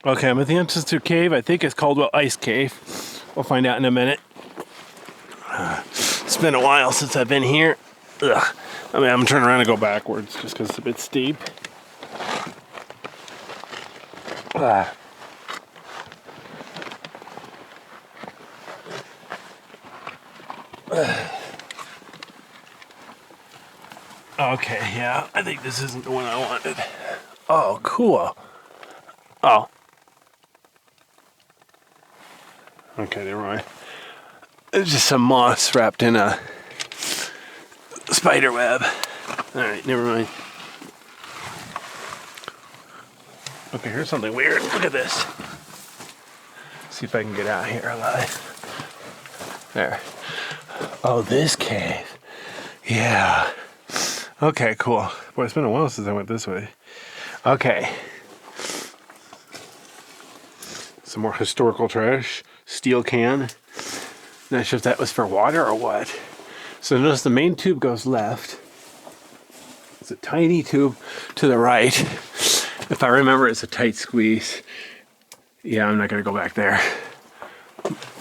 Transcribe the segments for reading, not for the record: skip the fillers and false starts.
Okay, I'm at the entrance to a cave. I think it's called Ice Cave. We'll find out in a minute. It's been a while since I've been here. Ugh. I mean, I'm turning around and go backwards just because it's a bit steep. Okay, yeah, I think this isn't the one I wanted. Oh, cool. Oh. Okay, never mind. It's just some moss wrapped in a spider web. Alright, never mind. Okay, here's something weird. Look at this. See if I can get out here alive. There. Oh, this cave. Yeah. Okay, cool. Boy, it's been a while since I went this way. Okay. Some more historical trash. Steel can. Not sure if that was for water or what. So notice the main tube goes left. It's a tiny tube to the right. If I remember, it's a tight squeeze. Yeah, I'm not going to go back there.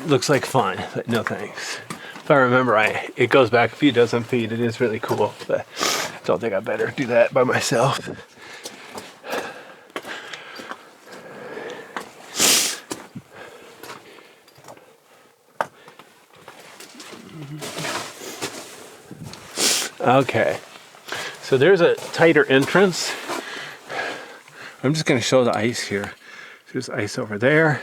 Looks like fun, but no thanks. If I remember right, it goes back a few dozen feet. It is really cool, but I don't think I better do that by myself. Okay, so there's a tighter entrance. I'm just going to show the ice here. There's ice over there,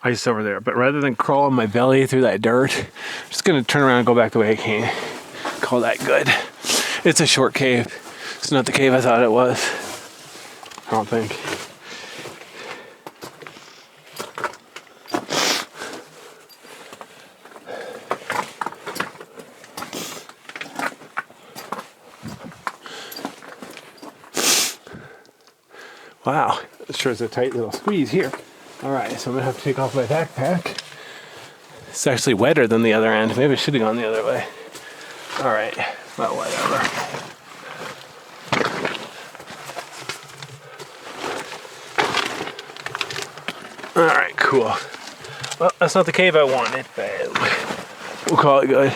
ice over there. But rather than crawl on my belly through that dirt, I'm just going to turn around and go back the way I came. Call that good. It's a short cave. It's not the cave I thought it was. I don't think. Wow, it sure is a tight little squeeze here. All right, so I'm gonna have to take off my backpack. It's actually wetter than the other end. Maybe I should have gone the other way. All right, well, whatever. All right, cool. Well, that's not the cave I wanted, but we'll call it good.